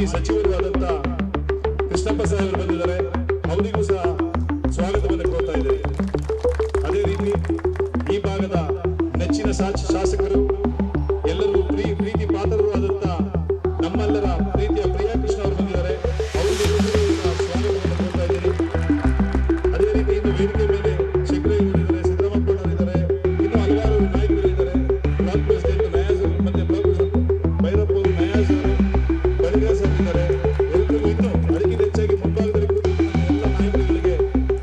ಮಾಜಿ ಸಚಿವರು ಆದಂತ ಕೃಷ್ಣಪ್ಪ ಸಾಹೇಬರು ಬಂದಿದ್ದಾರೆ. ಅವರಿಗೂ ಸಹ ಸ್ವಾಗತವನ್ನು ಕೋರ್ತಾ ಇದ್ದೇವೆ. ಅದೇ ರೀತಿ ಈ ಭಾಗದ ನೆಚ್ಚಿನ ಶಾಸಕರು ಎಲ್ಲರೂ ಪ್ರೀತಿ ಪಾತ್ರರು ಆದಂತ ನಮ್ಮೆಲ್ಲರ ಪ್ರೀತಿಯ ಪ್ರಿಯಾ ಕೃಷ್ಣ ಅವರು ಬಂದಿದ್ದಾರೆ. ಅವರಿಗೂ ಸ್ವಾಗತವನ್ನು ಕೋರ್ತಾ ಇದ್ದೇನೆ. ಅದೇ ರೀತಿ ಇನ್ನು ವೇದಿಕೆ ಮೇಲೆ ಶಂಕರೇಗೌಡರಿದ್ದಾರೆ, ಸಿದ್ದರಾಮಪ್ಪನವರಿದ್ದಾರೆ, ಇನ್ನು ಹಲವಾರು ನಾಯಕರಿದ್ದಾರೆ. ಬ್ಲಾಕ್ ಪ್ರೆಸಿಡೆಂಟ್ ನಯಾಜ್ ಅವರು ಮತ್ತೆ ಬ್ಲಾಕ್ ಪ್ರೆಸಿಡೆಂಟ್ ಭೈರಪ್ಪ ಅವರು, ನಯಾಜ್ ಅವರು, ಬಳಿಗಾಸ್ ಅವರು ಇದ್ದಾರೆ. ಎಲ್ಲರಿಗೂ ಇನ್ನು ಅದಕ್ಕಿಂತ ಹೆಚ್ಚಾಗಿ ಮುಂಭಾಗದಲ್ಲಿ ಕೂತಿರುವ ಎಲ್ಲ ನಾಯಕರುಗಳಿಗೆ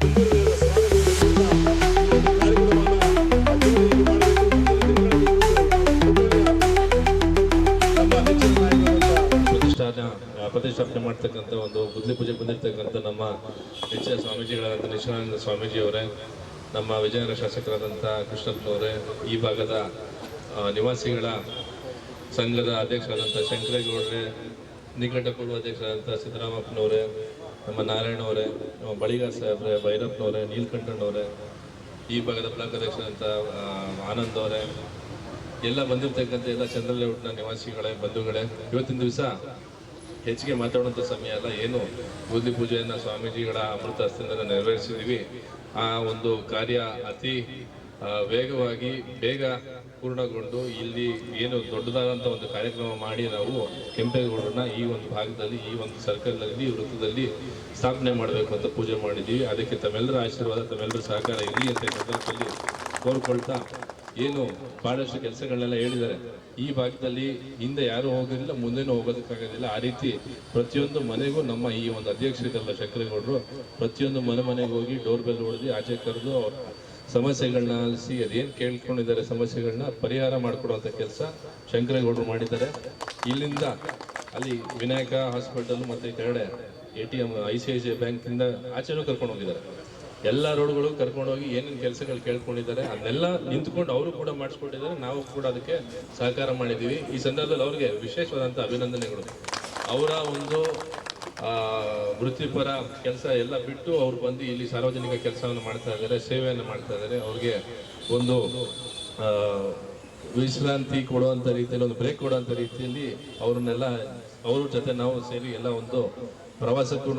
ತುಂಬುವುದರ ಸ್ವಾಗತವನ್ನು ಪ್ರತಿಷ್ಠಾಪನೆ ಮಾಡ್ತಕ್ಕಂಥ ಒಂದು ಗುದ್ಲಿ ಪೂಜೆ ಬಂದಿರತಕ್ಕಂಥ ನಮ್ಮ ನೆಚ್ಚಿನ ಸ್ವಾಮೀಜಿಗಳಾದಂಥ ನಿಶಾನಂದ ಸ್ವಾಮೀಜಿಯವರೇ, ನಮ್ಮ ವಿಜಯನಗರ ಶಾಸಕರಾದಂಥ ಕೃಷ್ಣಪ್ಪನವರೇ, ಈ ಭಾಗದ ನಿವಾಸಿಗಳ ಸಂಘದ ಅಧ್ಯಕ್ಷರಾದಂಥ ಶಂಕರೇಗೌಡರೇ, ನಿಕಟಪೂರ್ವ ಅಧ್ಯಕ್ಷರಾದಂಥ ಸಿದ್ದರಾಮಪ್ಪನವರೇ, ನಮ್ಮ ನಾರಾಯಣವರೇ, ನಮ್ಮ ಬಳಿಗಾರ್ ಸಾಹೇಬ್ರೆ, ಭೈರಪ್ಪನವರೇ, ನೀಲಕಂಠಣ್ಣವರೇ, ಈ ಭಾಗದ ಬ್ಲಾಕ್ ಅಧ್ಯಕ್ಷರಾದಂಥ ಆನಂದ್ ಅವರೇ, ಎಲ್ಲ ಬಂದಿರತಕ್ಕಂಥ ಎಲ್ಲ ಚಂದ್ರಲೇಔಟ್ನ ನಿವಾಸಿಗಳೇ, ಬಂಧುಗಳೇ, ಇವತ್ತಿನ ದಿವಸ ಹೆಚ್ಚಿಗೆ ಮಾತಾಡುವಂಥ ಸಮಯ ಅಲ್ಲ. ಏನು ಗುದ್ಲಿ ಪೂಜೆಯನ್ನು ಸ್ವಾಮೀಜಿಗಳ ಅಮೃತ ಹಸ್ತದಿಂದ ನೆರವೇರಿಸಿದ್ದೀವಿ. ಆ ಒಂದು ಕಾರ್ಯ ಅತಿ ವೇಗವಾಗಿ ಬೇಗ ಪೂರ್ಣಗೊಂಡು ಇಲ್ಲಿ ಏನು ದೊಡ್ಡದಾದಂಥ ಒಂದು ಕಾರ್ಯಕ್ರಮ ಮಾಡಿ ನಾವು ಕೆಂಪೇಗೌಡರನ್ನ ಈ ಒಂದು ಭಾಗದಲ್ಲಿ, ಈ ಒಂದು ಸರ್ಕಲ್ನಲ್ಲಿ, ವೃತ್ತದಲ್ಲಿ ಸ್ಥಾಪನೆ ಮಾಡಬೇಕು ಅಂತ ಪೂಜೆ ಮಾಡಿದ್ದೀವಿ. ಅದಕ್ಕೆ ತಮ್ಮೆಲ್ಲರ ಆಶೀರ್ವಾದ, ತಮ್ಮೆಲ್ಲರ ಸಹಕಾರ ಇರಲಿ ಅಂತ ಸಂದರ್ಭದಲ್ಲಿ ಕೋರ್ಕೊಳ್ತಾ, ಏನು ಬಹಳಷ್ಟು ಕೆಲಸಗಳನ್ನೆಲ್ಲ ಹೇಳಿದ್ದಾರೆ. ಈ ಭಾಗದಲ್ಲಿ ಹಿಂದೆ ಯಾರು ಹೋಗೋದಿಲ್ಲ, ಮುಂದೆನೂ ಹೋಗೋದಕ್ಕಾಗೋದಿಲ್ಲ. ಆ ರೀತಿ ಪ್ರತಿಯೊಂದು ಮನೆಗೂ ನಮ್ಮ ಈ ಒಂದು ಅಧ್ಯಕ್ಷರಿದ್ದಲ್ಲ ಶಂಕರೇಗೌಡರು, ಪ್ರತಿಯೊಂದು ಮನೆಗೆ ಹೋಗಿ ಡೋರ್ ಬೆಲ್ ಹೊಡೆದು ಆಚೆ ಕರೆದು ಅವ್ರ ಸಮಸ್ಯೆಗಳನ್ನ ಆಲಿಸಿ ಅದೇನು ಕೇಳ್ಕೊಂಡಿದ್ದಾರೆ ಸಮಸ್ಯೆಗಳನ್ನ ಪರಿಹಾರ ಮಾಡಿಕೊಡುವಂಥ ಕೆಲಸ ಶಂಕರೇಗೌಡರು ಮಾಡಿದ್ದಾರೆ. ಇಲ್ಲಿಂದ ಅಲ್ಲಿ ವಿನಾಯಕ ಹಾಸ್ಪಿಟಲ್ ಮತ್ತು ಕೆರಡೆ ATM ICICI ಬ್ಯಾಂಕಿಂದ ಆಚೆನೂ ಕರ್ಕೊಂಡು ಹೋಗಿದ್ದಾರೆ. ಎಲ್ಲ ರೋಡ್ಗಳು ಕರ್ಕೊಂಡೋಗಿ ಏನೇನು ಕೆಲಸಗಳು ಕೇಳ್ಕೊಂಡಿದ್ದಾರೆ ಅದನ್ನೆಲ್ಲ ನಿಂತ್ಕೊಂಡು ಅವರು ಕೂಡ ಮಾಡಿಸ್ಕೊಟ್ಟಿದ್ದಾರೆ. ನಾವು ಕೂಡ ಅದಕ್ಕೆ ಸಹಕಾರ ಮಾಡಿದ್ದೀವಿ. ಈ ಸಂದರ್ಭದಲ್ಲಿ ಅವ್ರಿಗೆ ವಿಶೇಷವಾದಂಥ ಅಭಿನಂದನೆಗಳು. ಅವರ ಒಂದು ವೃತ್ತಿಪರ ಕೆಲಸ ಎಲ್ಲ ಬಿಟ್ಟು ಅವ್ರು ಬಂದು ಇಲ್ಲಿ ಸಾರ್ವಜನಿಕ ಕೆಲಸವನ್ನು ಮಾಡ್ತಾ ಇದ್ದಾರೆ, ಸೇವೆಯನ್ನು ಮಾಡ್ತಾ ಇದ್ದಾರೆ. ಅವ್ರಿಗೆ ಒಂದು ವಿಶ್ರಾಂತಿ ಕೊಡುವಂಥ ರೀತಿಯಲ್ಲಿ, ಒಂದು ಬ್ರೇಕ್ ಕೊಡುವಂಥ ರೀತಿಯಲ್ಲಿ ಅವ್ರನ್ನೆಲ್ಲ ಅವ್ರ ಜೊತೆ ನಾವು ಸೇರಿ ಎಲ್ಲ ಒಂದು ಪ್ರವಾಸಕ್ಕೂ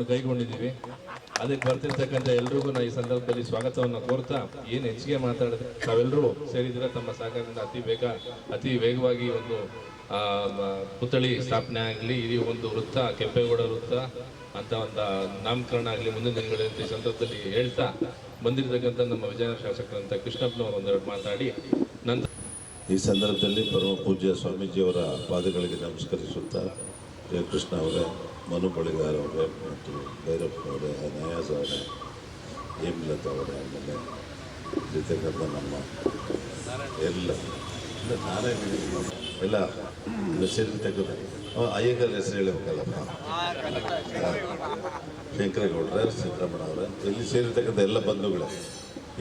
ಕೈಗೊಂಡಿದ್ದೀವಿ. ಅದಕ್ಕೆ ಬರ್ತಿರ್ತಕ್ಕಂಥ ಎಲ್ರಿಗೂ ನಾ ಈ ಸಂದರ್ಭದಲ್ಲಿ ಸ್ವಾಗತವನ್ನು ಕೋರ್ತಾ, ಏನು ಹೆಚ್ಚಿಗೆ ಮಾತಾಡಿದ್ರೆ ತಾವೆಲ್ಲರೂ ಸೇರಿದ್ರೆ ತಮ್ಮ ಸಹಕಾರದಿಂದ ಅತಿ ವೇಗವಾಗಿ ಒಂದು ಪುತ್ಥಳಿ ಸ್ಥಾಪನೆ ಆಗಲಿ, ಈ ಒಂದು ವೃತ್ತ ಕೆಂಪೇಗೌಡ ವೃತ್ತ ಅಂತ ಒಂದು ನಾಮಕರಣ ಆಗಲಿ ಮುಂದಿನ ದಿನಗಳಲ್ಲಿ ಈ ಸಂದರ್ಭದಲ್ಲಿ ಹೇಳ್ತಾ, ಬಂದಿರತಕ್ಕಂಥ ನಮ್ಮ ವಿಜಯನಗರ ಶಾಸಕರಂತ ಕೃಷ್ಣಪ್ಪನವರು ಒಂದೆರಡು ಮಾತಾಡಿ ನಂತರ ಈ ಸಂದರ್ಭದಲ್ಲಿ ಪರಮ ಪೂಜ್ಯ ಸ್ವಾಮೀಜಿಯವರ ಪಾದಗಳಿಗೆ ನಮಸ್ಕರಿಸುತ್ತಾ, ಜಯಕೃಷ್ಣ ಅವರೇ, ಮನು ಬಳಿಗಾರ್ ಅವರೇ ಮತ್ತು ಭೈರಪ್ಪನವರೇ, ನಯಾಜ್ ಅವರೇ, ಹೇಮಲತಾ ಅವರೇ, ಆಮೇಲೆ ಇರ್ತಕ್ಕಂಥ ನಮ್ಮ ಎಲ್ಲ ಸೇರಿರ್ತಕ್ಕಂಥ ಅಯ್ಯಂಗಾರ್ ಹೆಸರು ಹೇಳಬೇಕಲ್ಲಪ್ಪ, ಶಂಕರೇಗೌಡರ, ಸಿದ್ದರಾಮಣ್ಣ ಅವರೇ, ಇಲ್ಲಿ ಸೇರಿರ್ತಕ್ಕಂಥ ಎಲ್ಲ ಬಂಧುಗಳೇ.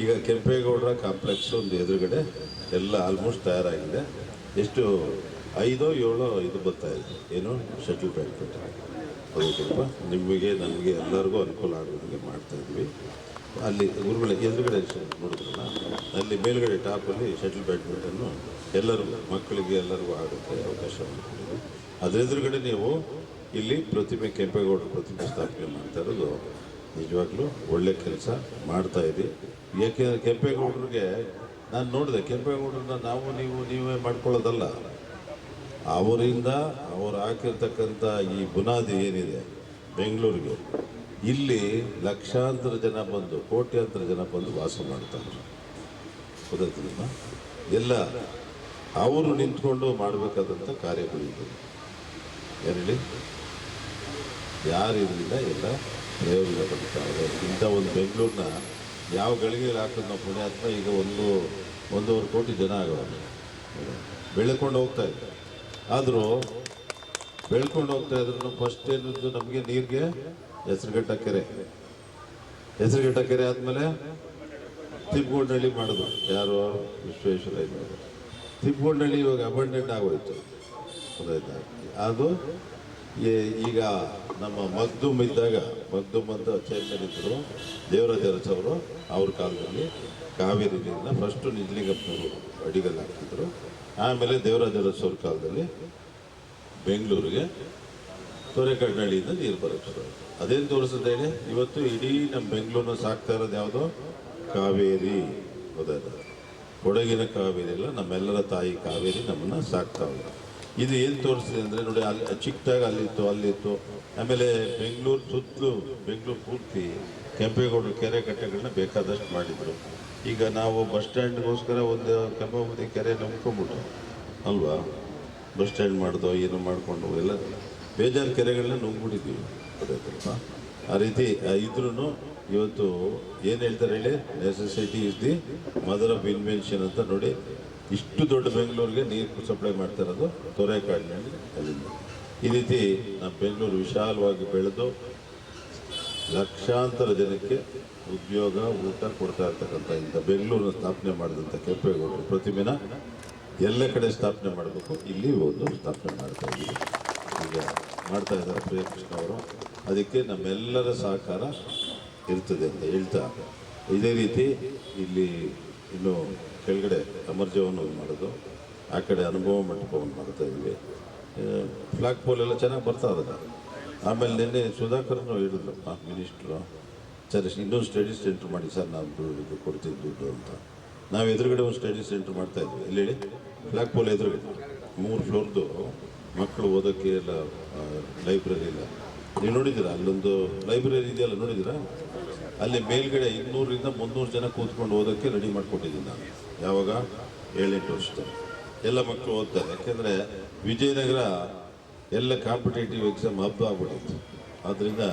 ಈಗ ಕೆಂಪೇಗೌಡರ ಕಾಂಪ್ಲೆಕ್ಸ್ ಒಂದು ಎದುರುಗಡೆ ಎಲ್ಲ ಆಲ್ಮೋಸ್ಟ್ ತಯಾರಾಗಿದೆ. ಎಷ್ಟು 5-7 ಇದು ಬರ್ತಾಯಿದೆ, ಏನು ಶಟಲ್ ಬ್ಯಾಡ್ಮಿಂಟನ್. ಅದು ಸ್ವಲ್ಪ ನಿಮಗೆ ನನಗೆ ಎಲ್ಲರಿಗೂ ಅನುಕೂಲ ಆಗೋದಕ್ಕೆ ಮಾಡ್ತಾಯಿದ್ವಿ. ಅಲ್ಲಿ ಗುರುಗಳ ಎದುರುಗಡೆ ನೋಡಿದ್ರಲ್ಲ, ಅಲ್ಲಿ ಮೇಲುಗಡೆ ಟಾಪಲ್ಲಿ ಶಟಲ್ ಬ್ಯಾಡ್ಮಿಂಟನ್ನು ಎಲ್ಲರೂ ಮಕ್ಕಳಿಗೆ ಎಲ್ಲರಿಗೂ ಆಗುತ್ತೆ ಅವಕಾಶ ಮಾಡಿಕೊಟ್ಟಿದ್ವಿ. ಅದ್ರ ಎದುರುಗಡೆ ನೀವು ಇಲ್ಲಿ ಪ್ರತಿಮೆ, ಕೆಂಪೇಗೌಡರ ಪ್ರತಿಮೆ ಸ್ಥಾಪನೆ ಮಾಡ್ತಾ ಇರೋದು ನಿಜವಾಗ್ಲೂ ಒಳ್ಳೆ ಕೆಲಸ ಮಾಡ್ತಾಯಿದ್ವಿ. ಏಕೆಂದರೆ ಕೆಂಪೇಗೌಡರಿಗೆ ನಾನು ನೋಡಿದೆ, ಕೆಂಪೇಗೌಡರನ್ನ ನೀವೇ ಮಾಡ್ಕೊಳ್ಳೋದಲ್ಲ, ಅವರಿಂದ ಅವ್ರು ಹಾಕಿರ್ತಕ್ಕಂಥ ಈ ಬುನಾದಿ ಏನಿದೆ ಬೆಂಗಳೂರಿಗೆ, ಇಲ್ಲಿ ಲಕ್ಷಾಂತರ ಜನ ಬಂದು, ಕೋಟ್ಯಾಂತರ ಜನ ಬಂದು ವಾಸ ಮಾಡ್ತಾರೆ. ಗೊತ್ತಾಯ್ತದಮ್ಮ, ಎಲ್ಲ ಅವರು ನಿಂತ್ಕೊಂಡು ಮಾಡಬೇಕಾದಂಥ ಕಾರ್ಯಗಳಿದೆ. ಏನೇಳಿ ಯಾರಿರಲಿಲ್ಲ, ಎಲ್ಲ ಪ್ರಯೋಜನ ಪಡ್ತಾರೆ. ಇಂಥ ಒಂದು ಬೆಂಗಳೂರನ್ನ ಯಾವ ಗಳಿಗೆಯಲ್ಲಿ ಹಾಕೋದು ನಾವು ಪುಣ್ಯಾತ್ಮ. ಈಗ 1.5 ಕೋಟಿ ಜನ ಆಗೋದು ಬೆಳ್ಕೊಂಡು ಹೋಗ್ತಾ ಇದ್ದಾರೆ. ಆದರೂ ಬೆಳ್ಕೊಂಡು ಹೋಗ್ತಾ ಇದ್ರು ಫಸ್ಟ್ ಏನಿದ್ದು ನಮಗೆ ನೀರಿಗೆ ಹೆಸರುಘಟ್ಟ ಕೆರೆ ಆದಮೇಲೆ ತಿಪ್ಪಗೊಂಡಳ್ಳಿ ಮಾಡಿದ್ರು. ಯಾರು? ವಿಶ್ವೇಶ್ವರಯ್ಯ. ತಿಪ್ಪಗೊಂಡಳ್ಳಿ ಇವಾಗ ಅಬಂಡೆಂಟ್ ಆಗೋಯ್ತು. ಗೊತ್ತಾಯ್ತಾ? ಅದು ಈಗ ನಮ್ಮ ಮಗ್ದುಮ್ ಇದ್ದಾಗ, ಮಗ್ದುಮ್ ಅಂತ ಚೇರ್ಮನ್ ಇದ್ದರು ದೇವರಾಜ ಅರಸ್ ಅವರು, ಅವ್ರ ಕಾಲದಲ್ಲಿ ಕಾವೇರಿ ನೀರನ್ನ ಫಸ್ಟು ನಿಜಲಿಂಗಪ್ಪನವರು ಅಡಿಗಲ್ಲಿ ಹಾಕ್ತಿದ್ರು. ಆಮೇಲೆ ದೇವರಾಜ ಅರಸ್ ಅವ್ರ ಕಾಲದಲ್ಲಿ ಬೆಂಗಳೂರಿಗೆ ತೊರೆಕಡ್ನಳ್ಳಿಯಿಂದ ನೀರು ಬರುತ್ತೆ. ಅದೇನು ತೋರಿಸುತ್ತೆ ಹೇಳಿ, ಇವತ್ತು ಇಡೀ ನಮ್ಮ ಬೆಂಗಳೂರನ್ನ ಸಾಕ್ತಾ ಇರೋದು ಯಾವುದೋ ಕಾವೇರಿ. ಗೊತ್ತಾಯ್ತು, ಕೊಡಗಿನ ಕಾವೇರಿ ಅಲ್ಲ, ನಮ್ಮೆಲ್ಲರ ತಾಯಿ ಕಾವೇರಿ ನಮ್ಮನ್ನು ಸಾಕ್ತಾ ಇದೆ. ಇದು ಏನು ತೋರಿಸಿದೆ ಅಂದರೆ ನೋಡಿ, ಅಲ್ಲಿ ಚಿಕ್ಕದಾಗಿ ಅಲ್ಲಿತ್ತು. ಆಮೇಲೆ ಬೆಂಗಳೂರು ಸುತ್ತಲೂ, ಬೆಂಗಳೂರು ಪೂರ್ತಿ ಕೆಂಪೇಗೌಡರು ಕೆರೆ ಕಟ್ಟೆಗಳನ್ನ ಬೇಕಾದಷ್ಟು ಮಾಡಿದರು. ಈಗ ನಾವು ಬಸ್ ಸ್ಟ್ಯಾಂಡ್ಗೋಸ್ಕರ ಒಂದು ಕೆಂಪಾವತಿ ಕೆರೆ ನಂಬ್ಕೊಂಡ್ಬಿಟ್ಟು ಅಲ್ವಾ, ಬಸ್ ಸ್ಟ್ಯಾಂಡ್ ಮಾಡ್ದೋ ಏನೋ ಮಾಡಿಕೊಂಡು ಎಲ್ಲ ಬೇಜಾರು ಕೆರೆಗಳನ್ನ ನುಂಗ್ಬಿಟ್ಟಿದ್ದೀವಿ. ಗೊತ್ತಾಯ್ತಲ್ವಾ? ಆ ರೀತಿ ಇದ್ರೂ ಇವತ್ತು ಏನು ಹೇಳ್ತಾರೆ ಹೇಳಿ, necessity is the mother of invention ಅಂತ. ನೋಡಿ, ಇಷ್ಟು ದೊಡ್ಡ ಬೆಂಗಳೂರಿಗೆ ನೀರು ಸಪ್ಲೈ ಮಾಡ್ತಾ ಇರೋದು ತೊರೆಕಾಡಿನಲ್ಲಿ ಅಲ್ಲಿಂದ. ಈ ರೀತಿ ನಮ್ಮ ಬೆಂಗಳೂರು ವಿಶಾಲವಾಗಿ ಬೆಳೆದು ಲಕ್ಷಾಂತರ ಜನಕ್ಕೆ ಉದ್ಯೋಗ, ಊಟ ಕೊಡ್ತಾ ಇರ್ತಕ್ಕಂಥ ಇಂಥ ಬೆಂಗಳೂರನ್ನ ಸ್ಥಾಪನೆ ಮಾಡಿದಂಥ ಕೆಂಪೇಗೌಡರು ಪ್ರತಿಮೆನ ಎಲ್ಲ ಕಡೆ ಸ್ಥಾಪನೆ ಮಾಡಬೇಕು, ಇಲ್ಲಿ ಒಂದು ಸ್ಥಾಪನೆ ಮಾಡ್ತಾ ಇದ್ದೀವಿ. ಈಗ ಮಾಡ್ತಾ ಇದ್ದಾರೆ ಪ್ರಿಯಕೃಷ್ಣ ಅವರು. ಅದಕ್ಕೆ ನಮ್ಮೆಲ್ಲರ ಸಹಕಾರ ಇರ್ತದೆ ಅಂತ ಹೇಳ್ತಾ, ಇದೇ ರೀತಿ ಇಲ್ಲಿ ಇನ್ನು ಕೆಳಗಡೆ ಅಮರ್ಜವನ್ನು ಮಾಡೋದು, ಆ ಕಡೆ ಅನುಭವ ಮಂಟಪವನ್ನು ಮಾಡ್ತಾ ಇದ್ವಿ. ಫ್ಲಾಗ್ ಪೋಲ್ ಎಲ್ಲ ಚೆನ್ನಾಗಿ ಬರ್ತಾ ಇದ್ದಾರೆ. ಆಮೇಲೆ ನಿನ್ನೆ ಸುಧಾಕರ್ನು ಹೇಳಿದ್ರು ಮಿನಿಸ್ಟ್ರು, ಸರ್ ಇನ್ನೊಂದು ಸ್ಟಡಿ ಸೆಂಟ್ರ್ ಮಾಡಿ ಸರ್, ನಾವು ದುಡ್ಡು ಕೊಡ್ತೀವಿ ದುಡ್ಡು ಅಂತ. ನಾವು ಎದುರುಗಡೆ ಒಂದು ಸ್ಟಡಿ ಸೆಂಟ್ರ್ ಮಾಡ್ತಾ ಇದ್ವಿ. ಎಲ್ಲಿ ಹೇಳಿ, ಫ್ಲಾಗ್ ಪೋಲ್ ಎದುರುಗಡೆ 3 ಫ್ಲೋರ್ದು ಮಕ್ಕಳು ಓದೋಕ್ಕೆ ಎಲ್ಲ ಲೈಬ್ರರಿ ಇಲ್ಲ. ನೀವು ನೋಡಿದ್ದೀರಾ? ಅಲ್ಲೊಂದು ಲೈಬ್ರರಿ ಇದೆಯಲ್ಲ, ನೋಡಿದ್ದೀರಾ? ಅಲ್ಲಿ ಮೇಲ್ಗಡೆ 200ರಿಂದ 300 ಜನ ಕೂತ್ಕೊಂಡು ಓದೋಕ್ಕೆ ರೆಡಿ ಮಾಡಿಕೊಟ್ಟಿದ್ದೀನಿ ನಾನು. ಯಾವಾಗ 7-8 ವರ್ಷದಲ್ಲಿ ಎಲ್ಲ ಮಕ್ಕಳು ಓದ್ತಾರೆ. ಯಾಕೆಂದರೆ ವಿಜಯನಗರ ಎಲ್ಲ ಕಾಂಪಿಟೇಟಿವ್ ಎಕ್ಸಾಮ್ ಹಬ್ಬ ಆಗ್ಬಿಟ್ಟಿತ್ತು. ಆದ್ದರಿಂದ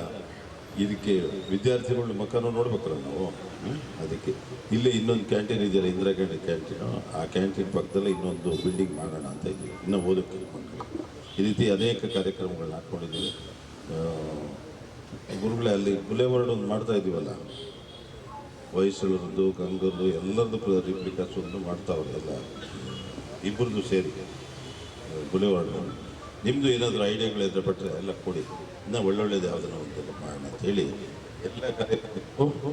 ಇದಕ್ಕೆ ವಿದ್ಯಾರ್ಥಿಗಳ ಮಕ್ಕಳನ್ನು ನೋಡ್ಬೇಕಲ್ಲ ನಾವು. ಅದಕ್ಕೆ ಇಲ್ಲೇ ಇನ್ನೊಂದು ಕ್ಯಾಂಟೀನ್ ಇದೆಯಲ್ಲ, ಇಂದಿರಾ ಗಾಂಧಿ ಕ್ಯಾಂಟೀನು, ಆ ಕ್ಯಾಂಟೀನ್ ಪಕ್ಕದಲ್ಲೇ ಇನ್ನೊಂದು ಬಿಲ್ಡಿಂಗ್ ಮಾಡೋಣ ಅಂತ ಇದ್ದೀವಿ, ಇನ್ನೂ ಓದೋಕ್ಕೆ ಮಕ್ಕಳು. ಈ ರೀತಿ ಅನೇಕ ಕಾರ್ಯಕ್ರಮಗಳನ್ನ ಹಾಕ್ಕೊಂಡಿದ್ದೀವಿ. ಗುರುಗಳೇ, ಅಲ್ಲಿ ಬುಲೆವರ್ಡ್ ಒಂದು ಮಾಡ್ತಾ ಇದ್ದೀವಲ್ಲ, ಹೊಯ್ಸಳರದ್ದು, ಗಂಗರದು ಎಲ್ಲರದ್ದು ರಿಪ್ಲಿಕಾಸ್ ಒಂದು ಮಾಡ್ತಾವ್ರೆ, ಎಲ್ಲ ಇಬ್ಬರದ್ದು ಸೇರಿ ಬುಲೆವರ್ಡ್. ನಿಮ್ಮದು ಏನಾದರೂ ಐಡಿಯಾಗಳಿದ್ರೆ ಪಟ್ಟರೆ ಎಲ್ಲ ಕೊಡಿ, ಇನ್ನೂ ಒಳ್ಳೊಳ್ಳೇದು ಯಾವುದನ್ನು ಒಂದೆಲ್ಲ ಮಾಡೋಣ ಅಂತೇಳಿ ಎಲ್ಲ ಕಾರ್ಯಕ್ರಮಕ್ಕೂ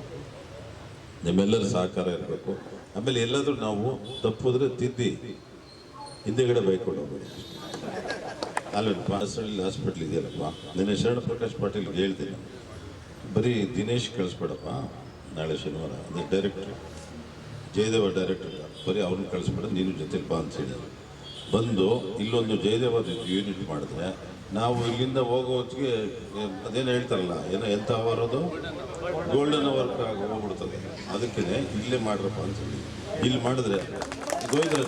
ನಿಮ್ಮೆಲ್ಲರ ಸಹಕಾರ ಇರಬೇಕು. ಆಮೇಲೆ ಎಲ್ಲಾದರೂ ನಾವು ತಪ್ಪೋದ್ರೆ ತಿದ್ದಿ ಹಿಂದೆಗಡೆ ಬೈಕೊಂಡು ಹೋಗ್ಬೇಡಿ. ಅಲ್ಲಿ ಹಾಸ್ಪಿಟ್ಲ್ ಇದೆಯಲ್ಲಪ್ಪ, ನಿನ್ನೆ ಶರಣ ಪ್ರಕಾಶ್ ಪಾಟೀಲ್ಗೆ ಹೇಳ್ತೀನಿ, ಬರೀ ದಿನೇಶ್ ಕಳಿಸ್ಬೇಡಪ್ಪ ನಾಳೆ ಶನಿವಾರ, ಅದೇ ಡೈರೆಕ್ಟ್ರು ಜಯದೇವ ಡೈರೆಕ್ಟರ್, ಬರೀ ಅವ್ರನ್ನ ಕಳಿಸ್ಬೇಡ, ನೀನು ಜೊತೆಲಿ ಬಾ ಅಂತ ಹೇಳಿ ಬಂದು ಇಲ್ಲೊಂದು ಜಯದೇವ ಯೂನಿಟ್ ಮಾಡಿದ್ರೆ ನಾವು ಇಲ್ಲಿಂದ ಹೋಗೋ ಹೊತ್ತಿಗೆ ಅದೇನು ಹೇಳ್ತಾರಲ್ಲ, ಏನೋ ಎಂಥ ಅವರದು ಗೋಲ್ಡನ್ ಅವರ್ ಹೋಗ್ಬಿಡ್ತದೆ. ಅದಕ್ಕೆ ಇಲ್ಲೇ ಮಾಡ್ರಪ್ಪ ಅಂತೇಳಿ ಇಲ್ಲಿ ಮಾಡಿದ್ರೆ ಗೋಯ್ದ್ರೆ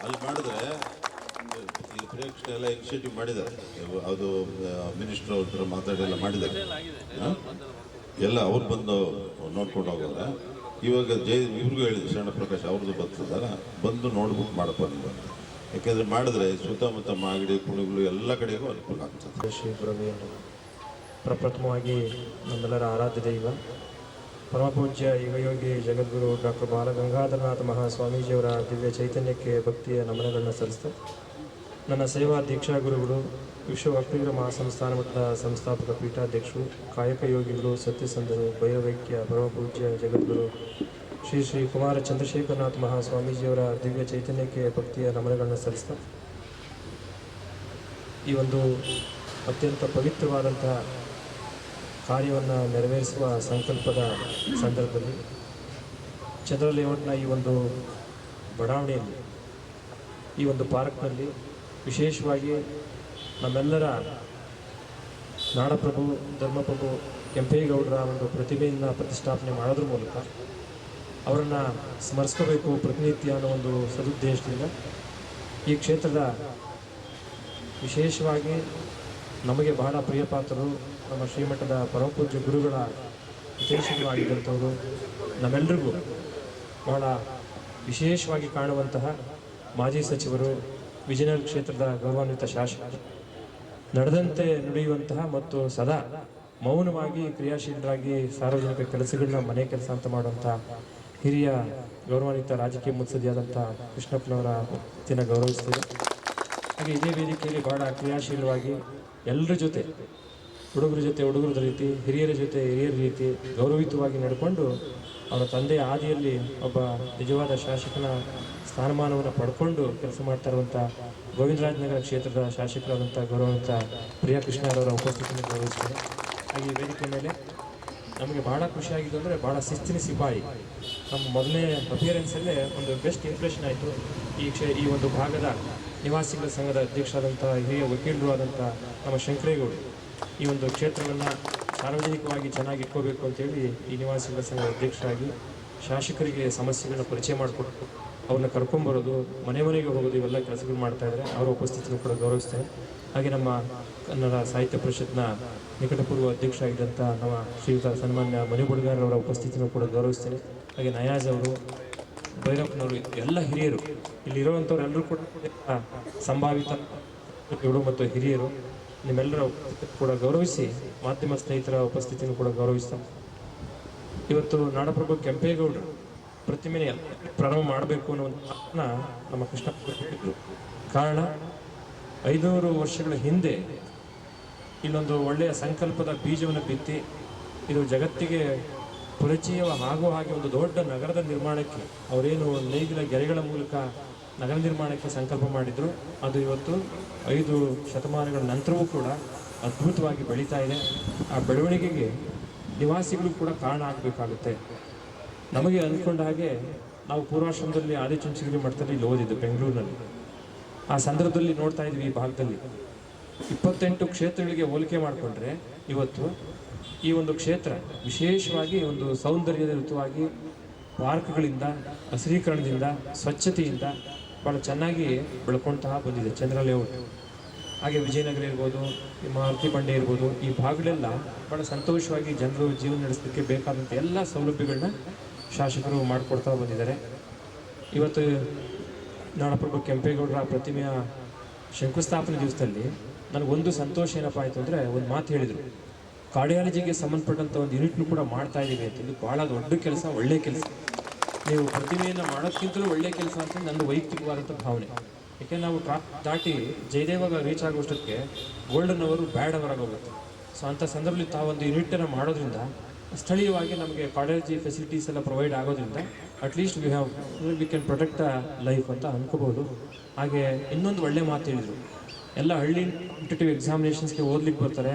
ಅಲ್ಲಿ ಮಾಡಿದ್ರೆ ಈ ಪ್ರೇಕ್ಷಕ ಎಲ್ಲ ಇನಿಷಿಯೇಟಿವ್ ಮಾಡಿದ್ದಾರೆ. ಅದು ಮಿನಿಸ್ಟ್ರ್ ಅವ್ರ ಹತ್ರ ಮಾತಾಡೆಲ್ಲ ಮಾಡಿದ್ದಾರೆ. ಎಲ್ಲ ಅವ್ರು ಬಂದು ನೋಡ್ಕೊಂಡು ಹೋಗೋರೆ. ಇವಾಗ ಇವ್ರಿಗೂ ಹೇಳಿದ್ರು, ಶರಣ ಪ್ರಕಾಶ್ ಅವ್ರದ್ದು ಬರ್ತದಾರ, ಬಂದು ನೋಡ್ಬಿಟ್ಟು ಮಾಡಪ್ಪ ನೀವು. ಯಾಕೆಂದರೆ ಮಾಡಿದ್ರೆ ಸುತ್ತಮುತ್ತ ಮಾಗಡಿ ಕುಣಿಗಳು ಎಲ್ಲ ಕಡೆಗೂ ಅನುಕೂಲ ಆಗ್ತದೆ. ಶ್ರೀ ಗುರವೇ ಪ್ರಪ್ರಥಮವಾಗಿ ನಮ್ಮೆಲ್ಲರ ಆರಾಧ್ಯ ದೈವ ಪರಮಪೂಜ್ಯ ಯುಗಯೋಗಿ ಜಗದ್ಗುರು ಡಾಕ್ಟರ್ ಬಾಲಗಂಗಾಧರನಾಥ ಮಹಾಸ್ವಾಮೀಜಿಯವರ ದಿವ್ಯ ಚೈತನ್ಯಕ್ಕೆ ಭಕ್ತಿಯ ನಮನಗಳನ್ನು ಸಲ್ಲಿಸ್ತಾ, ನನ್ನ ಸೇವಾ ದೀಕ್ಷಾ ಗುರುಗಳು ವಿಶ್ವ ವಕ್ತಿಗರ ಮಹಾಸಂಸ್ಥಾನ ಮಟ್ಟದ ಸಂಸ್ಥಾಪಕ ಪೀಠಾಧ್ಯಕ್ಷರು, ಕಾಯಕ ಯೋಗಿಗಳು, ಸತ್ಯಸಂಧರು, ಭೈರವೈಕ್ಯ ಪರಮಪೂಜ್ಯ ಜಗದ್ಗುರು ಶ್ರೀ ಶ್ರೀ ಕುಮಾರ ಚಂದ್ರಶೇಖರನಾಥ ಮಹಾಸ್ವಾಮೀಜಿಯವರ ದಿವ್ಯ ಚೈತನ್ಯಕ್ಕೆ ಭಕ್ತಿಯ ನಮನಗಳನ್ನು ಸಲ್ಲಿಸ್ತಾ, ಈ ಒಂದು ಅತ್ಯಂತ ಪವಿತ್ರವಾದಂತಹ ಕಾರ್ಯವನ್ನು ನೆರವೇರಿಸುವ ಸಂಕಲ್ಪದ ಸಂದರ್ಭದಲ್ಲಿ ಚಂದ್ರ ಲೇಔಟ್ನ ಈ ಒಂದು ಬಡಾವಣೆಯಲ್ಲಿ, ಈ ಒಂದು ಪಾರ್ಕ್ನಲ್ಲಿ ವಿಶೇಷವಾಗಿ ನಮ್ಮೆಲ್ಲರ ನಾಡಪ್ರಭು ಧರ್ಮಪ್ರಭು ಕೆಂಪೇಗೌಡರ ಒಂದು ಪ್ರತಿಮೆಯನ್ನು ಪ್ರತಿಷ್ಠಾಪನೆ ಮಾಡೋದ್ರ ಮೂಲಕ ಅವರನ್ನು ಸ್ಮರಿಸ್ಕೋಬೇಕು ಪ್ರತಿನಿತ್ಯ ಅನ್ನೋ ಒಂದು ಸದುದ್ದೇಶದಿಂದ ಈ ಕ್ಷೇತ್ರದ ವಿಶೇಷವಾಗಿ ನಮಗೆ ಬಹಳ ಪ್ರಿಯಪಾತ್ರರು, ನಮ್ಮ ಶ್ರೀಮಠದ ಪರಮಪೂಜ್ಯ ಗುರುಗಳ ಹಿತೈಷಿಗಳು ಆಗಿದ್ದಂಥವರು, ನಮ್ಮೆಲ್ಲರಿಗೂ ಬಹಳ ವಿಶೇಷವಾಗಿ ಕಾಣುವಂತಹ ಮಾಜಿ ಸಚಿವರು, ವಿಜಯನಗರ ಕ್ಷೇತ್ರದ ಗೌರವಾನ್ವಿತ ಶಾಸಕರು, ನಡೆದಂತೆ ನುಡಿಯುವಂತಹ ಮತ್ತು ಸದಾ ಮೌನವಾಗಿ ಕ್ರಿಯಾಶೀಲರಾಗಿ ಸಾರ್ವಜನಿಕ ಕೆಲಸಗಳನ್ನ ಮನೆ ಕೆಲಸ ಅಂತ ಮಾಡುವಂಥ ಹಿರಿಯ ಗೌರವಾನ್ವಿತ ರಾಜಕೀಯ ಮುತ್ಸದಿಯಾದಂಥ ಕೃಷ್ಣಪ್ಪನವರ ವೃತ್ತಿನ ಗೌರವಿಸ್ತೀವಿ. ಹಾಗೆ ಇದೇ ವೇದಿಕೆಯಲ್ಲಿ ಬಹಳ ಕ್ರಿಯಾಶೀಲವಾಗಿ ಎಲ್ಲರ ಜೊತೆ, ಹುಡುಗರ ಜೊತೆ ಹುಡುಗರದ ರೀತಿ, ಹಿರಿಯರ ಜೊತೆ ಹಿರಿಯರ ರೀತಿ ಗೌರವಿತವಾಗಿ ನಡ್ಕೊಂಡು ಅವರ ತಂದೆಯ ಹಾದಿಯಲ್ಲಿ ಒಬ್ಬ ನಿಜವಾದ ಶಾಸಕನ ಸ್ಥಾನಮಾನವನ್ನು ಪಡ್ಕೊಂಡು ಕೆಲಸ ಮಾಡ್ತಾ ಇರುವಂಥ ಗೋವಿಂದರಾಜನಗರ ಕ್ಷೇತ್ರದ ಶಾಸಕರಾದಂಥ ಗೌರವಾನ್ವಿತ ಪ್ರಿಯಾ ಕೃಷ್ಣರವರ ಉಪಸ್ಥಿತಿಯನ್ನು ಗೌರವಿಸ್ತಾರೆ. ಹಾಗೆ ಈ ವೇದಿಕೆ ಮೇಲೆ ನಮಗೆ ಭಾಳ ಖುಷಿಯಾಗಿದ್ದು ಅಂದರೆ ಭಾಳ ಶಿಸ್ತಿನ ಸಿಪಾಯಿ. ನಮ್ಮ ಮೊದಲನೇ ಅಪಿಯರೆನ್ಸಲ್ಲೇ ಒಂದು ಬೆಸ್ಟ್ ಇಂಪ್ರೆಷನ್ ಆಯಿತು. ಈ ಒಂದು ಭಾಗದ ನಿವಾಸಿಗಳ ಸಂಘದ ಅಧ್ಯಕ್ಷರಾದಂಥ ಹಿರಿಯ ವಕೀಲರು ಆದಂಥ ನಮ್ಮ ಶಂಕರೇಗೌಡರು ಈ ಒಂದು ಕ್ಷೇತ್ರವನ್ನು ಸಾರ್ವಜನಿಕವಾಗಿ ಚೆನ್ನಾಗಿ ಇಟ್ಕೋಬೇಕು ಅಂತೇಳಿ ಈ ನಿವಾಸಿಗಳ ಸಂಘದ ಅಧ್ಯಕ್ಷರಾಗಿ ಶಾಸಕರಿಗೆ ಸಮಸ್ಯೆಗಳನ್ನ ಪರಿಚಯ ಮಾಡಿಕೊಟ್ಟು ಅವ್ರನ್ನ ಕರ್ಕೊಂಬರೋದು, ಮನೆ ಮನೆಗೆ ಹೋಗೋದು, ಇವೆಲ್ಲ ಕೆಲಸಗಳು ಮಾಡ್ತಾ ಇದ್ದಾರೆ. ಅವರ ಉಪಸ್ಥಿತಿಯನ್ನು ಕೂಡ ಗೌರವಿಸ್ತೇನೆ. ಹಾಗೆ ನಮ್ಮ ಕನ್ನಡ ಸಾಹಿತ್ಯ ಪರಿಷತ್ನ ನಿಕಟಪೂರ್ವ ಅಧ್ಯಕ್ಷರಾಗಿದ್ದಂಥ ನಮ್ಮ ಶ್ರೀಯುತ ಸನ್ಮಾನ್ಯ ಮನಿ ಬುಡ್ಗಾರವರ ಉಪಸ್ಥಿತಿಯನ್ನು ಕೂಡ ಗೌರವಿಸ್ತೇನೆ. ಹಾಗೆ ನಯಾಜ್ ಅವರು, ಭೈರಪ್ಪನವರು, ಎಲ್ಲ ಹಿರಿಯರು ಇಲ್ಲಿರುವಂಥವ್ರೆಲ್ಲರೂ ಕೂಡ ಸಂಭಾವಿತ ಮತ್ತು ಹಿರಿಯರು, ನಿಮ್ಮೆಲ್ಲರ ಕೂಡ ಗೌರವಿಸಿ ಮಾಧ್ಯಮ ಸ್ನೇಹಿತರ ಉಪಸ್ಥಿತಿಯನ್ನು ಕೂಡ ಗೌರವಿಸ್ತಾರೆ. ಇವತ್ತು ನಾಡಪ್ರಭು ಕೆಂಪೇಗೌಡರು ಪ್ರತಿಮೆಯ ಪ್ರಾರಂಭ ಮಾಡಬೇಕು ಅನ್ನೋ ಒಂದು ಮಾತನ್ನ ನಮ್ಮ ಕೃಷ್ಣ ಕಾರಣ 500 ವರ್ಷಗಳ ಹಿಂದೆ ಇಲ್ಲೊಂದು ಒಳ್ಳೆಯ ಸಂಕಲ್ಪದ ಬೀಜವನ್ನು ಬಿತ್ತಿ ಇದು ಜಗತ್ತಿಗೆ ಪರಿಚಯ ಆಗುವ ಹಾಗೆ ಒಂದು ದೊಡ್ಡ ನಗರದ ನಿರ್ಮಾಣಕ್ಕೆ ಅವರೇನು ನೇಗಿಲ ಗೆರೆಗಳ ಮೂಲಕ ನಗರ ನಿರ್ಮಾಣಕ್ಕೆ ಸಂಕಲ್ಪ ಮಾಡಿದ್ರು. ಅದು ಇವತ್ತು 5 ಶತಮಾನಗಳ ನಂತರವೂ ಕೂಡ ಅದ್ಭುತವಾಗಿ ಬೆಳೀತಾ ಇದೆ. ಆ ಬೆಳವಣಿಗೆಗೆ ನಿವಾಸಿಗಳು ಕೂಡ ಕಾರಣ ಆಗಬೇಕಾಗುತ್ತೆ. ನಮಗೆ ಅಂದ್ಕೊಂಡ ಹಾಗೆ ನಾವು ಪೂರ್ವಾಶ್ರಮದಲ್ಲಿ ಆದಿಚುಂಚನಗಿರಿ ಮಠದಲ್ಲಿ ಇಲ್ಲಿ ಓದಿದ್ದು ಬೆಂಗಳೂರಿನಲ್ಲಿ. ಆ ಸಂದರ್ಭದಲ್ಲಿ ನೋಡ್ತಾ ಇದ್ವಿ ಈ ಭಾಗದಲ್ಲಿ 28 ಕ್ಷೇತ್ರಗಳಿಗೆ ಹೋಲಿಕೆ ಮಾಡಿಕೊಂಡ್ರೆ ಇವತ್ತು ಈ ಒಂದು ಕ್ಷೇತ್ರ ವಿಶೇಷವಾಗಿ ಒಂದು ಸೌಂದರ್ಯದ ಋತುವಾಗಿ ಪಾರ್ಕ್ಗಳಿಂದ, ಹಸಿರೀಕರಣದಿಂದ, ಸ್ವಚ್ಛತೆಯಿಂದ ಭಾಳ ಚೆನ್ನಾಗಿ ಬೆಳ್ಕೊಳ್ತಾ ಬಂದಿದೆ ಚಂದ್ರ ಲೇಔಟ್. ಹಾಗೆ ವಿಜಯನಗರ ಇರ್ಬೋದು, ಮಾರುತಿ ಬಂಡೆ ಇರ್ಬೋದು, ಈ ಭಾಗಗಳೆಲ್ಲ ಭಾಳ ಸಂತೋಷವಾಗಿ ಜನರು ಜೀವನ ನಡೆಸಲಿಕ್ಕೆ ಬೇಕಾದಂಥ ಎಲ್ಲ ಸೌಲಭ್ಯಗಳನ್ನ ಶಾಸಕರು ಮಾಡಿಕೊಡ್ತಾ ಬಂದಿದ್ದಾರೆ. ಇವತ್ತು ನಾಡಪ್ರಭು ಕೆಂಪೇಗೌಡರ ಪ್ರತಿಮೆಯ ಶಂಕುಸ್ಥಾಪನೆ ದಿವಸದಲ್ಲಿ ನನಗೊಂದು ಸಂತೋಷ ಏನಪ್ಪ ಆಯಿತು ಅಂದರೆ, ಒಂದು ಮಾತು ಹೇಳಿದರು, ಕಾರ್ಡಿಯಾಲಜಿಗೆ ಸಂಬಂಧಪಟ್ಟಂಥ ಒಂದು ಯೂನಿಟ್ನು ಕೂಡ ಮಾಡ್ತಾ ಇದ್ದೀವಿ ಅಂತ. ಇದು ಭಾಳ ದೊಡ್ಡ ಕೆಲಸ, ಒಳ್ಳೆಯ ಕೆಲಸ. ನೀವು ಪ್ರತಿಮೆಯನ್ನು ಮಾಡೋದಕ್ಕಿಂತಲೂ ಒಳ್ಳೆಯ ಕೆಲಸ ಅಂತ ನನ್ನ ವೈಯಕ್ತಿಕವಾದಂಥ ಭಾವನೆ. ಯಾಕೆಂದರೆ ನಾವು ದಾಟಿ ಜಯದೇವಾಗ ರೀಚ್ ಆಗೋಷ್ಟಕ್ಕೆ ಗೋಲ್ಡನ್ ಅವರು ಬ್ಯಾಡ್ ಅವರಾಗಿ ಹೋಗುತ್ತೆ. ಸೊ ಅಂಥ ಸಂದರ್ಭದಲ್ಲಿ ತಾವೊಂದು ಯೂನಿಟನ್ನು ಮಾಡೋದ್ರಿಂದ ಸ್ಥಳೀಯವಾಗಿ ನಮಗೆ ಕಾರ್ಡಿಯಾಲಜಿ ಫೆಸಿಲಿಟೀಸ್ ಎಲ್ಲ ಪ್ರೊವೈಡ್ ಆಗೋದ್ರಿಂದ at least we can protect the life ಅಂತ ಅನ್ಕೋಬೋದು. ಹಾಗೆ ಇನ್ನೊಂದು ಒಳ್ಳೆ ಮಾತು ಹೇಳಿದರು, ಎಲ್ಲ ಹಳ್ಳಿ ಕಾಂಪಿಟೇಟಿವ್ ಎಕ್ಸಾಮಿನೇಷನ್ಸ್ಗೆ ಓದ್ಲಿಕ್ಕೆ ಬರ್ತಾರೆ,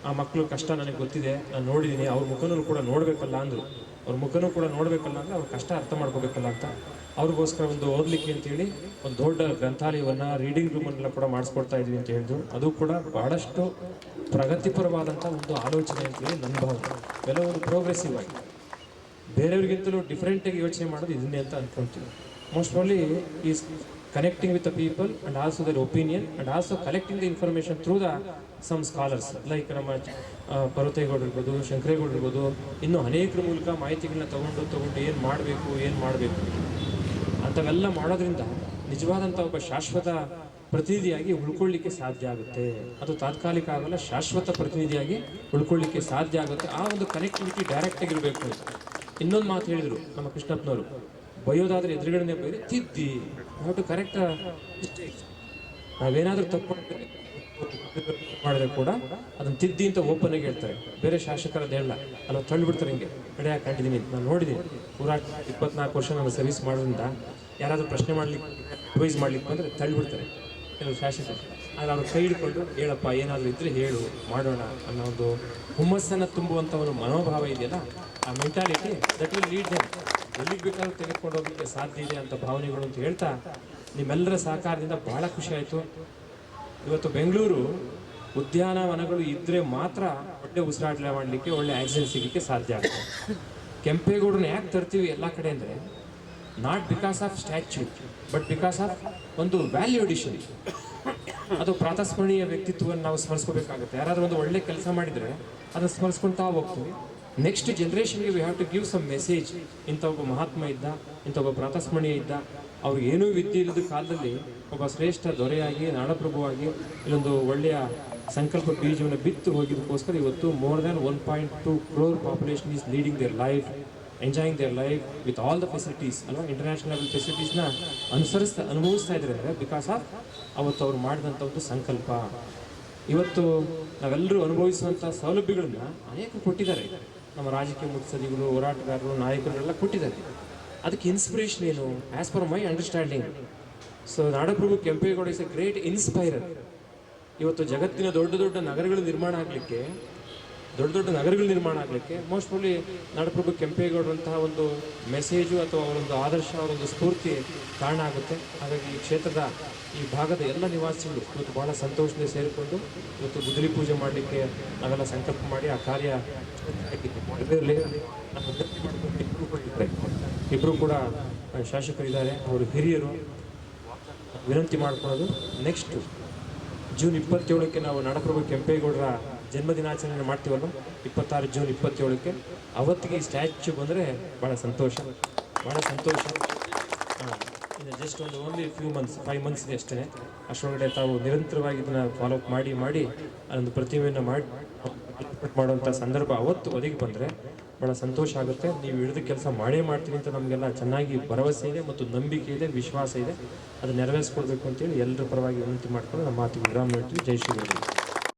ಆ ಮಕ್ಕಳು ಕಷ್ಟ ನನಗೆ ಗೊತ್ತಿದೆ, ನಾನು ನೋಡಿದ್ದೀನಿ, ಅವ್ರ ಮುಖನೂ ಕೂಡ ನೋಡಬೇಕಲ್ಲ ಅಂದರು. ಅವ್ರ ಮುಖನೂ ಕೂಡ ನೋಡಬೇಕಲ್ಲ ಅಂದರೆ ಅವ್ರ ಕಷ್ಟ ಅರ್ಥ ಮಾಡ್ಕೋಬೇಕಲ್ಲ ಅಂತ ಅವ್ರಿಗೋಸ್ಕರ ಒಂದು ಓದಲಿಕ್ಕೆ ಅಂತೇಳಿ ಒಂದು ದೊಡ್ಡ ಗ್ರಂಥಾಲಯವನ್ನು, ರೀಡಿಂಗ್ ರೂಮನ್ನೆಲ್ಲ ಕೂಡ ಮಾಡಿಸ್ಕೊಡ್ತಾ ಇದ್ವಿ ಅಂತ ಹೇಳಿದ್ರು. ಅದು ಕೂಡ ಬಹಳಷ್ಟು ಪ್ರಗತಿಪರವಾದಂಥ ಒಂದು ಆಲೋಚನೆ ಅಂತೇಳಿ ನನ್ನ ಭಾವನೆ. ಕೆಲವೊಂದು ಪ್ರೋಗ್ರೆಸಿವ್ ಆಗಿ ಬೇರೆಯವ್ರಿಗಿಂತಲೂ ಡಿಫ್ರೆಂಟಾಗಿ ಯೋಚನೆ ಮಾಡೋದು ಇದನ್ನೇ ಅಂತ ಅಂದ್ಕೊಳ್ತೀವಿ. Most probably is connecting with the people and also their opinion and also collecting the information through the some scholars like ನಮ್ಮ ಪರ್ವತೇಗೌಡರು ಇರ್ಬೋದು, ಶಂಕರೇಗೌಡರು ಇರ್ಬೋದು, ಇನ್ನೂ ಅನೇಕರ ಮೂಲಕ ಮಾಹಿತಿಗಳನ್ನ ತಗೊಂಡು ಏನು ಮಾಡಬೇಕು ಅಂಥವೆಲ್ಲ ಮಾಡೋದ್ರಿಂದ ನಿಜವಾದಂಥ ಒಬ್ಬ ಶಾಶ್ವತ ಪ್ರತಿನಿಧಿಯಾಗಿ ಉಳ್ಕೊಳ್ಳಿಕ್ಕೆ ಸಾಧ್ಯ ಆಗುತ್ತೆ. ಅದು ತಾತ್ಕಾಲಿಕ ಆಗಲ್ಲ, ಶಾಶ್ವತ ಪ್ರತಿನಿಧಿಯಾಗಿ ಉಳ್ಕೊಳ್ಳಿಕ್ಕೆ ಸಾಧ್ಯ ಆಗುತ್ತೆ. ಆ ಒಂದು ಕನೆಕ್ಟಿವಿಟಿ ಡೈರೆಕ್ಟಾಗಿರಬೇಕು. ಇನ್ನೊಂದು ಮಾತು ಹೇಳಿದರು ನಮ್ಮ ಕೃಷ್ಣಪ್ಪನವರು, ಬೈಯೋದಾದ್ರೆ ಎದುರುಗಡೆ ಬೈರಿ, ತಿದ್ದಿ, ಟು ಕರೆಕ್ಟ್ ನಾವೇನಾದರೂ ತಪ್ಪು ಮಾಡಿದ್ರೆ ಕೂಡ ಅದನ್ನು ತಿದ್ದಿ ಅಂತ ಓಪನ್ ಆಗಿ ಹೇಳ್ತಾರೆ. ಬೇರೆ ಶಾಸಕರದ್ದು ಹೇಳಲ್ಲ, ಅಲ್ಲ ತಳ್ಳಿಬಿಡ್ತಾರೆ. ಹಿಂಗೆ ನಡೆಯಾಗಿ ಕಂಡಿದ್ದೀನಿ, ನಾನು ನೋಡಿದ್ದೀನಿ. ಪೂರಾ 24 ವರ್ಷ ನಾನು ಸರ್ವಿಸ್ ಮಾಡೋದ್ರಿಂದ ಯಾರಾದರೂ ಪ್ರಶ್ನೆ ಮಾಡ್ಲಿಕ್ಕೆ ಅಡ್ವೈಸ್ ಮಾಡ್ಲಿಕ್ಕೆ ಬಂದರೆ ತಳ್ಳಿಬಿಡ್ತಾರೆ ಕೆಲವು ಶಾಸಕರು. ಆದರೆ ಅವ್ರು ಕೈ ಹಿಡ್ಕೊಂಡು ಹೇಳಪ್ಪ, ಏನಾದರೂ ಇದ್ದರೆ ಹೇಳು, ಮಾಡೋಣ ಅನ್ನೋ ಒಂದು ಹುಮ್ಮಸ್ಸನ್ನು ತುಂಬುವಂಥ ಒಂದು ಮನೋಭಾವ ಇದೆಯಲ್ಲ, ಆ mentality that will lead them. ಎಲ್ಲಿಗೆ ಬೇಕಾದ್ರೂ ತೆಗೆದುಕೊಂಡು ಹೋಗಲಿಕ್ಕೆ ಸಾಧ್ಯ ಇದೆ ಅಂತ ಭಾವನೆಗಳು ಅಂತ ಹೇಳ್ತಾ, ನಿಮ್ಮೆಲ್ಲರ ಸಹಕಾರದಿಂದ ಭಾಳ ಖುಷಿ ಆಯಿತು. ಇವತ್ತು ಬೆಂಗಳೂರು ಉದ್ಯಾನವನಗಳು ಇದ್ದರೆ ಮಾತ್ರ ಒಳ್ಳೆ ಉಸಿರಾಟ ಮಾಡಲಿಕ್ಕೆ, ಒಳ್ಳೆ ಆಕ್ಸಿಜನ್ ಸಿಗಲಿಕ್ಕೆ ಸಾಧ್ಯ ಆಗುತ್ತೆ. ಕೆಂಪೇಗೌಡರನ್ನ ಯಾಕೆ ತರ್ತೀವಿ ಎಲ್ಲ ಕಡೆ ಅಂದರೆ, not because of statue but because of ಒಂದು ವ್ಯಾಲ್ಯೂ ಅಡಿಷನ್. ಅದು ಪ್ರಾತಸ್ಮರಣೀಯ ವ್ಯಕ್ತಿತ್ವವನ್ನು ನಾವು ಸ್ಮರಿಸ್ಕೋಬೇಕಾಗುತ್ತೆ. ಯಾರಾದರೂ ಒಂದು ಒಳ್ಳೆ ಕೆಲಸ ಮಾಡಿದರೆ ಅದನ್ನು ಸ್ಮರಿಸ್ಕೊಳ್ತಾ ಹೋಗ್ತೀವಿ. ನೆಕ್ಸ್ಟ್ ಜನ್ರೇಷನ್ಗೆ we have to give some message. ಇಂಥ ಒಬ್ಬ ಮಹಾತ್ಮ ಇದ್ದ, ಇಂಥ ಒಬ್ಬ ಪ್ರಾತಸ್ಮರಣೀಯ ಇದ್ದ, ಅವ್ರಿಗೆ ಏನೂ ವಿದ್ಯೆ ಇಲ್ಲದ ಕಾಲದಲ್ಲಿ ಒಬ್ಬ ಶ್ರೇಷ್ಠ ದೊರೆಯಾಗಿ, ನಾಡಪ್ರಭುವಾಗಿ ಇಲ್ಲೊಂದು ಒಳ್ಳೆಯ ಸಂಕಲ್ಪ ಬೀಜವನ್ನು ಬಿತ್ತು ಹೋಗಿದ್ದಕ್ಕೋಸ್ಕರ ಇವತ್ತು more than 1.2 crore population is leading their life, enjoying their life with all the facilities ಅಲ್ವಾ, ಇಂಟರ್ನ್ಯಾಷನಲ್ ಲೆವೆಲ್ ಫೆಸಿಲಿಟೀಸ್ನ ಅನುಭವಿಸ್ತಾ ಇದ್ದಾರೆ ಅಂದರೆ ಬಿಕಾಸ್ ಆಫ್ ಅವತ್ತು ಅವ್ರು ಮಾಡಿದಂಥ ಒಂದು ಸಂಕಲ್ಪ. ಇವತ್ತು ನಾವೆಲ್ಲರೂ ಅನುಭವಿಸುವಂಥ ಸೌಲಭ್ಯಗಳನ್ನು ಅನೇಕರು ಕೊಟ್ಟಿದ್ದಾರೆ. ನಮ್ಮ ರಾಜಕೀಯ ಮುತ್ಸದಿಗಳು, ಹೋರಾಟಗಾರರು, ನಾಯಕರುಗಳೆಲ್ಲ ಕೊಟ್ಟಿದ್ದಾರೆ. ಅದಕ್ಕೆ ಇನ್ಸ್ಪಿರೇಷನ್ ಏನು? As per my understanding, so ನಾಡಪ್ರಭು ಕೆಂಪೇಗೌಡ ಇಸ್ ಎ ಗ್ರೇಟ್ ಇನ್ಸ್ಪೈರರ್. ಇವತ್ತು ಜಗತ್ತಿನ ದೊಡ್ಡ ದೊಡ್ಡ ನಗರಗಳು ನಿರ್ಮಾಣ ಆಗಲಿಕ್ಕೆ ಮೋಸ್ಟ್ ಪ್ರಾಬ್ಲಿ ನಾಡಪ್ರಭು ಕೆಂಪೇಗೌಡರಂತಹ ಒಂದು ಮೆಸೇಜು ಅಥವಾ ಅವರೊಂದು ಆದರ್ಶ, ಅವರೊಂದು ಸ್ಫೂರ್ತಿ ಕಾರಣ ಆಗುತ್ತೆ. ಹಾಗಾಗಿ ಈ ಕ್ಷೇತ್ರದ ಈ ಭಾಗದ ಎಲ್ಲ ನಿವಾಸಿಗಳು ಇವತ್ತು ಬಹಳ ಸಂತೋಷದಿಂದ ಸೇರಿಕೊಂಡು ಇವತ್ತು ಗುದ್ದಲಿ ಪೂಜೆ ಮಾಡಲಿಕ್ಕೆ ನಾವೆಲ್ಲ ಸಂಕಲ್ಪ ಮಾಡಿ ಆ ಕಾರ್ಯ ನೆರವೇರಲಿ. ಇಬ್ಬರು ಕೂಡ ಶಾಸಕರಿದ್ದಾರೆ, ಅವರು ಹಿರಿಯರು. ವಿನಂತಿ ಮಾಡ್ಕೊಳ್ಳೋದು, ನೆಕ್ಸ್ಟ್ ಜೂನ್ 27ಕ್ಕೆ ನಾವು ನಾಡಪ್ರಭು ಕೆಂಪೇಗೌಡರ ಜನ್ಮದಿನಾಚರಣೆ ಮಾಡ್ತೀವಲ್ಲ, 26 ಜೂನ್ 27ಕ್ಕೆ, ಅವತ್ತಿಗೆ ಈ ಸ್ಟ್ಯಾಚ್ಯೂ ಬಂದರೆ ಭಾಳ ಸಂತೋಷ. ಇನ್ನು ಜಸ್ಟ್ ಒಂದು ಓನ್ಲಿ 5 ಮಂತ್ಸ್ ಇದೆ ಅಷ್ಟೇ. ಅಷ್ಟರೊಳಗಡೆ ತಾವು ನಿರಂತರವಾಗಿ ಇದನ್ನು ಫಾಲೋ ಅಪ್ ಮಾಡಿ ಅದೊಂದು ಪ್ರತಿಮೆಯನ್ನು ಮಾಡುವಂಥ ಸಂದರ್ಭ ಅವತ್ತು ಒದಗಿ ಬಂದರೆ ಭಾಳ ಸಂತೋಷ ಆಗುತ್ತೆ. ನೀವು ಹಿಡಿದು ಕೆಲಸ ಮಾಡೇ ಮಾಡ್ತೀವಿ ಅಂತ ನಮಗೆಲ್ಲ ಚೆನ್ನಾಗಿ ಭರವಸೆ ಇದೆ ಮತ್ತು ನಂಬಿಕೆ ಇದೆ, ವಿಶ್ವಾಸ ಇದೆ. ಅದು ನೆರವೇರಿಸ್ಕೊಡ್ಬೇಕು ಅಂತೇಳಿ ಎಲ್ಲರ ಪರವಾಗಿ ವಿನಂತಿ ಮಾಡ್ಕೊಂಡು ನಮ್ಮ ಮಾತಿಗೆ ವಿರಾಮ ನೀಡ್ತೀವಿ. ಜೈ ಶ್ರೀ ಗುರು.